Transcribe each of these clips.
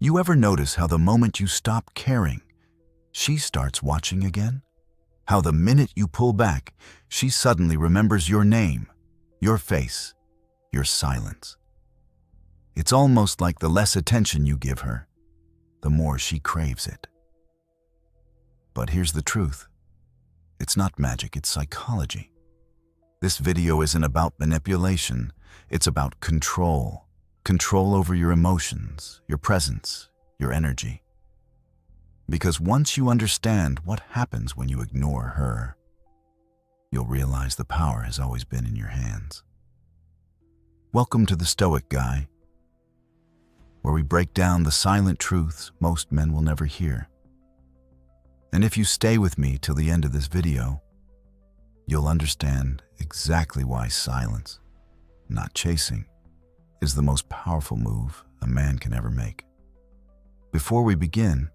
You ever notice how the moment you stop caring, she starts watching again? How the minute you pull back, she suddenly remembers your name, your face, your silence. It's almost like the less attention you give her, the more she craves it. But here's the truth. It's not magic, it's psychology. This video isn't about manipulation, it's about control. Control over your emotions, your presence, your energy. Because once you understand what happens when you ignore her, you'll realize the power has always been in your hands. Welcome to the Stoic Guy, where we break down the silent truths most men will never hear. And if you stay with me till the end of this video, you'll understand exactly why silence, not chasing, is the most powerful move a man can ever make. Before we begin,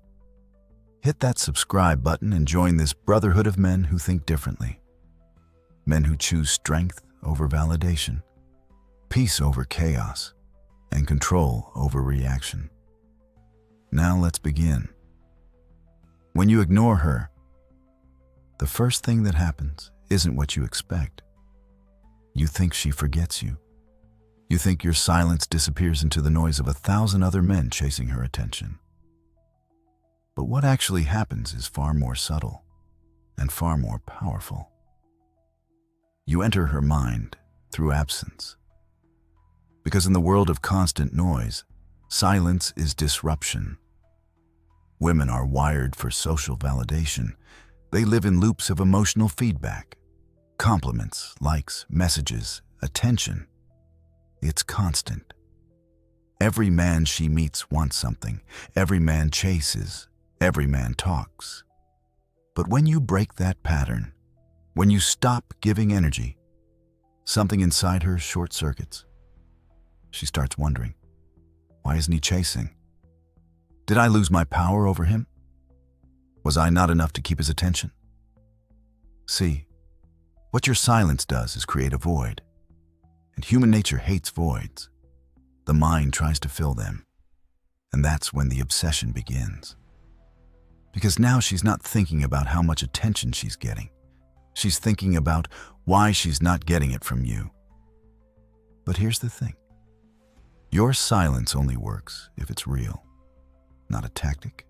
hit that subscribe button and join this brotherhood of men who think differently. Men who choose strength over validation, peace over chaos, and control over reaction. Now let's begin. When you ignore her, the first thing that happens isn't what you expect. You think she forgets you. You think your silence disappears into the noise of 1,000 other men chasing her attention. But what actually happens is far more subtle and far more powerful. You enter her mind through absence. Because in the world of constant noise, silence is disruption. Women are wired for social validation. They live in loops of emotional feedback, compliments, likes, messages, attention. It's constant. Every man she meets wants something. Every man chases. Every man talks. But when you break that pattern, when you stop giving energy, something inside her short circuits. She starts wondering, why isn't he chasing? Did I lose my power over him? Was I not enough to keep his attention? See, what your silence does is create a void. And human nature hates voids. The mind tries to fill them. And that's when the obsession begins. Because now she's not thinking about how much attention she's getting. She's thinking about why she's not getting it from you. But here's the thing. Your silence only works if it's real, not a tactic,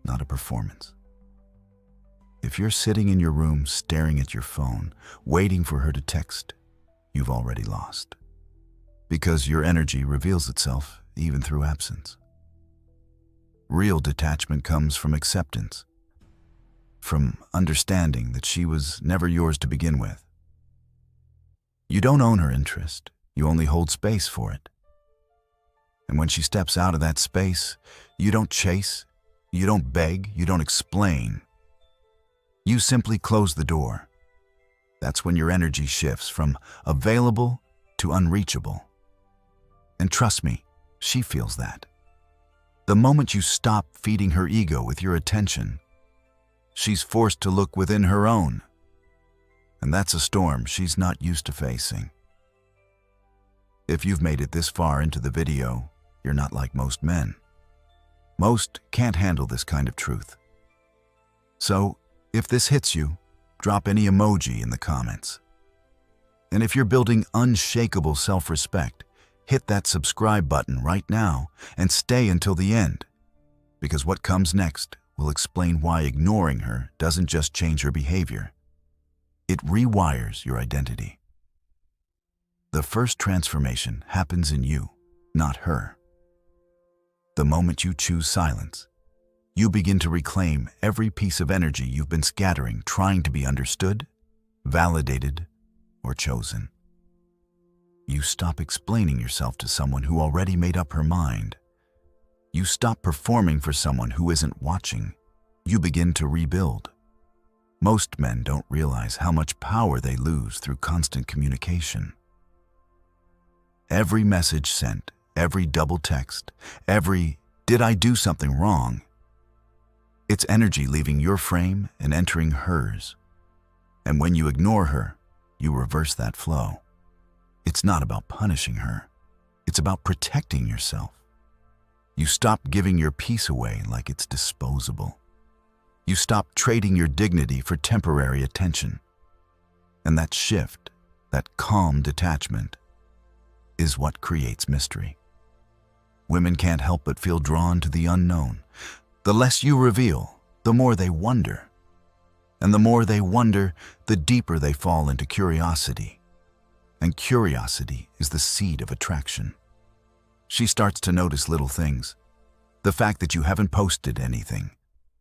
not a performance. If you're sitting in your room staring at your phone, waiting for her to text, you've already lost. Because your energy reveals itself even through absence. Real detachment comes from acceptance, from understanding that she was never yours to begin with. You don't own her interest, you only hold space for it. And when she steps out of that space, you don't chase, you don't beg, you don't explain. You simply close the door. That's when your energy shifts from available to unreachable. And trust me, she feels that. The moment you stop feeding her ego with your attention, she's forced to look within her own. And that's a storm she's not used to facing. If you've made it this far into the video, you're not like most men. Most can't handle this kind of truth. So, if this hits you, drop any emoji in the comments. And if you're building unshakable self-respect, hit that subscribe button right now and stay until the end, because what comes next will explain why ignoring her doesn't just change her behavior. It rewires your identity. The first transformation happens in you, not her. The moment you choose silence, you begin to reclaim every piece of energy you've been scattering, trying to be understood, validated, or chosen. You stop explaining yourself to someone who already made up her mind. You stop performing for someone who isn't watching. You begin to rebuild. Most men don't realize how much power they lose through constant communication. Every message sent, every double text, every "did I do something wrong?" It's energy leaving your frame and entering hers. And when you ignore her, you reverse that flow. It's not about punishing her. It's about protecting yourself. You stop giving your peace away like it's disposable. You stop trading your dignity for temporary attention. And that shift, that calm detachment, is what creates mystery. Women can't help but feel drawn to the unknown. The less you reveal, the more they wonder. And the more they wonder, the deeper they fall into curiosity. And curiosity is the seed of attraction. She starts to notice little things. The fact that you haven't posted anything.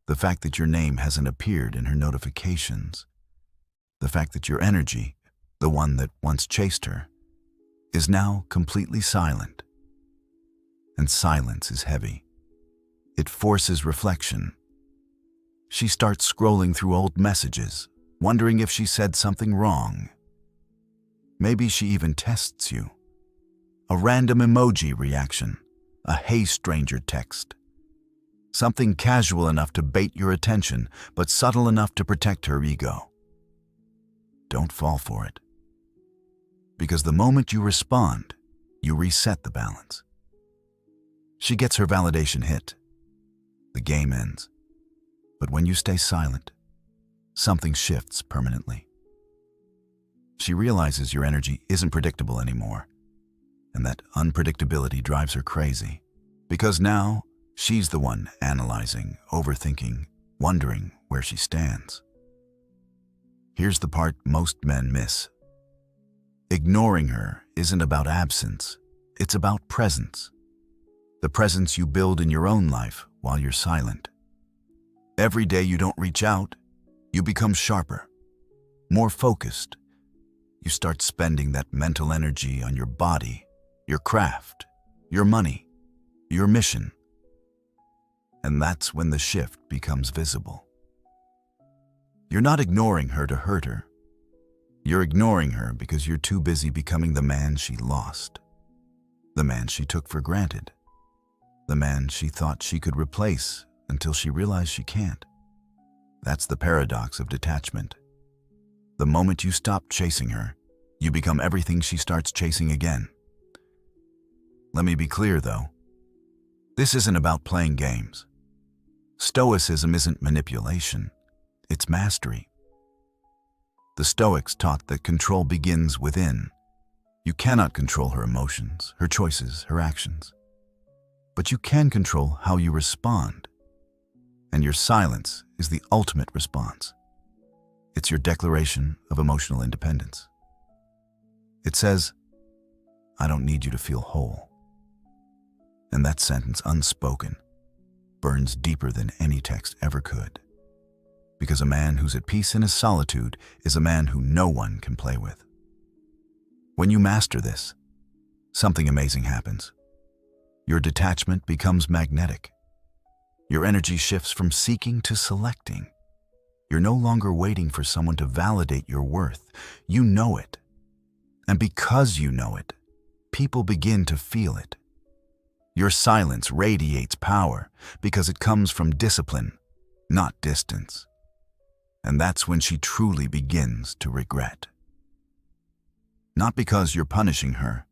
The fact that your name hasn't appeared in her notifications. The fact that your energy, the one that once chased her, is now completely silent. And silence is heavy. It forces reflection. She starts scrolling through old messages, wondering if she said something wrong. Maybe she even tests you. A random emoji reaction, a "Hey stranger" text. Something casual enough to bait your attention, but subtle enough to protect her ego. Don't fall for it. Because the moment you respond, you reset the balance. She gets her validation hit. The game ends. But when you stay silent, something shifts permanently. She realizes your energy isn't predictable anymore, and that unpredictability drives her crazy. Because now, she's the one analyzing, overthinking, wondering where she stands. Here's the part most men miss. Ignoring her isn't about absence, it's about presence. The presence you build in your own life while you're silent. Every day you don't reach out, you become sharper, more focused. You start spending that mental energy on your body, your craft, your money, your mission. And that's when the shift becomes visible. You're not ignoring her to hurt her. You're ignoring her because you're too busy becoming the man she lost, the man she took for granted, the man she thought she could replace until she realized she can't. That's the paradox of detachment. The moment you stop chasing her, you become everything she starts chasing again. Let me be clear, though. This isn't about playing games. Stoicism isn't manipulation, it's mastery. The Stoics taught that control begins within. You cannot control her emotions, her choices, her actions. But you can control how you respond. And your silence is the ultimate response. It's your declaration of emotional independence. It says, "I don't need you to feel whole." And that sentence, unspoken, burns deeper than any text ever could. Because a man who's at peace in his solitude is a man who no one can play with. When you master this, something amazing happens. Your detachment becomes magnetic. Your energy shifts from seeking to selecting. You're no longer waiting for someone to validate your worth. You know it. And because you know it, people begin to feel it. Your silence radiates power because it comes from discipline, not distance. And that's when she truly begins to regret. Not because you're punishing her,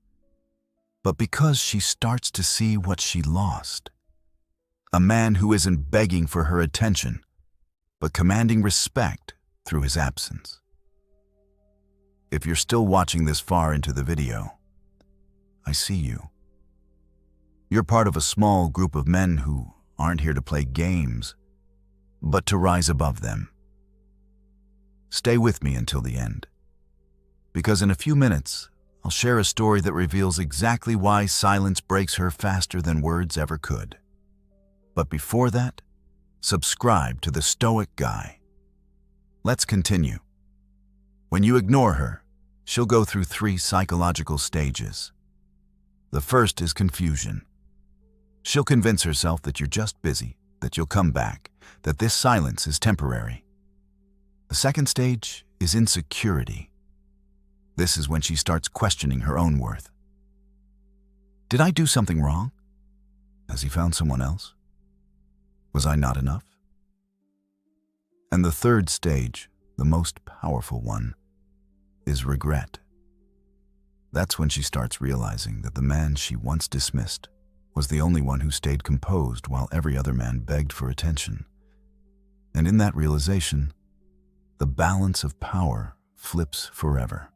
but because she starts to see what she lost. A man who isn't begging for her attention, but commanding respect through his absence. If you're still watching this far into the video, I see you. You're part of a small group of men who aren't here to play games, but to rise above them. Stay with me until the end, because in a few minutes, I'll share a story that reveals exactly why silence breaks her faster than words ever could. But before that, subscribe to the Stoic Guy. Let's continue. When you ignore her, she'll go through 3 psychological stages. The first is confusion. She'll convince herself that you're just busy, that you'll come back, that this silence is temporary. The second stage is insecurity. This is when she starts questioning her own worth. Did I do something wrong? Has he found someone else? Was I not enough? And the third stage, the most powerful one, is regret. That's when she starts realizing that the man she once dismissed was the only one who stayed composed while every other man begged for attention. And in that realization, the balance of power flips forever.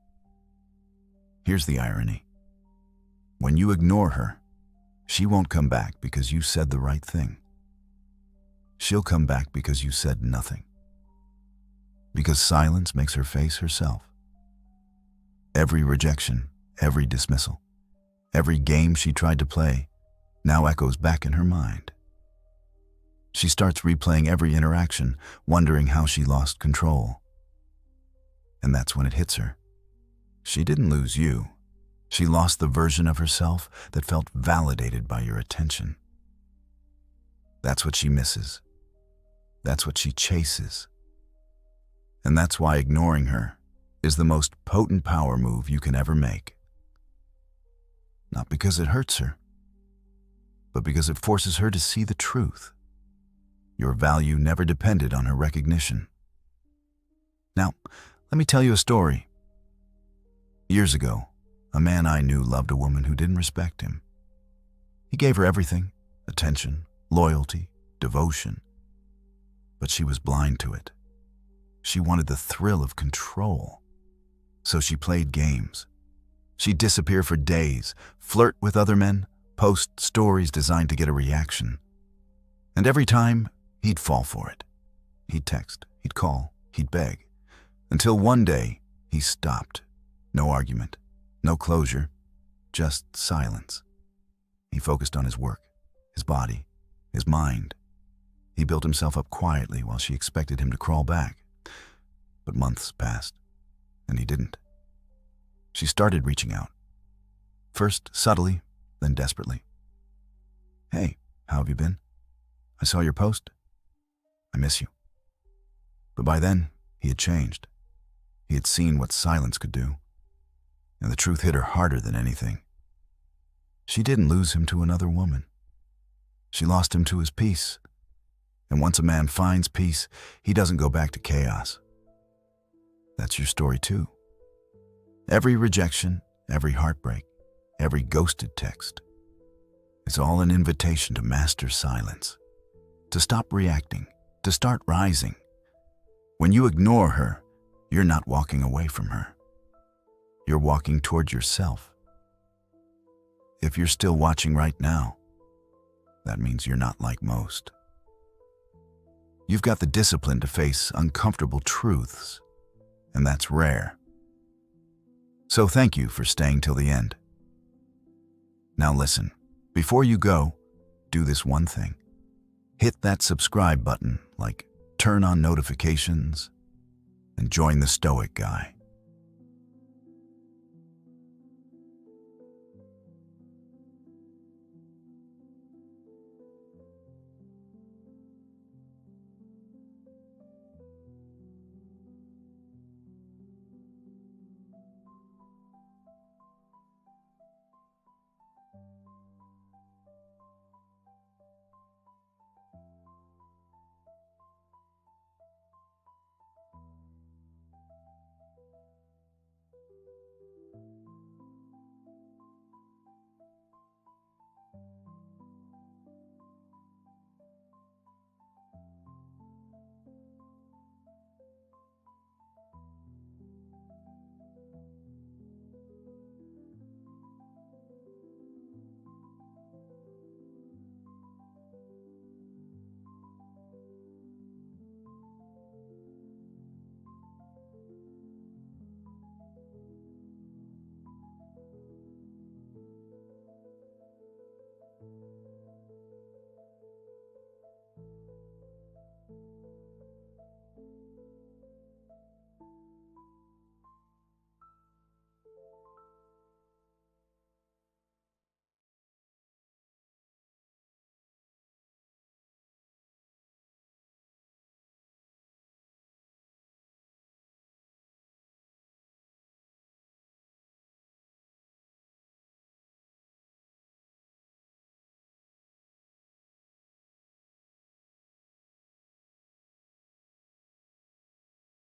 Here's the irony. When you ignore her, she won't come back because you said the right thing. She'll come back because you said nothing. Because silence makes her face herself. Every rejection, every dismissal, every game she tried to play now echoes back in her mind. She starts replaying every interaction, wondering how she lost control. And that's when it hits her. She didn't lose you. She lost the version of herself that felt validated by your attention. That's what she misses. That's what she chases. And that's why ignoring her is the most potent power move you can ever make. Not because it hurts her, but because it forces her to see the truth. Your value never depended on her recognition. Now, let me tell you a story. Years ago, a man I knew loved a woman who didn't respect him. He gave her everything, attention, loyalty, devotion. But she was blind to it. She wanted the thrill of control. So she played games. She'd disappear for days, flirt with other men, post stories designed to get a reaction. And every time, he'd fall for it. He'd text, he'd call, he'd beg. Until one day, he stopped. No argument, no closure, just silence. He focused on his work, his body, his mind. He built himself up quietly while she expected him to crawl back. But months passed, and he didn't. She started reaching out. First subtly, then desperately. "Hey, how have you been? I saw your post. I miss you." But by then, he had changed. He had seen what silence could do. And the truth hit her harder than anything. She didn't lose him to another woman. She lost him to his peace. And once a man finds peace, he doesn't go back to chaos. That's your story too. Every rejection, every heartbreak, every ghosted text. It's all an invitation to master silence, to stop reacting, to start rising. When you ignore her, you're not walking away from her. You're walking toward yourself. If you're still watching right now, that means you're not like most. You've got the discipline to face uncomfortable truths, and that's rare. So thank you for staying till the end. Now listen, before you go, do this one thing. Hit that subscribe button, like turn on notifications, and join the Stoic Guy.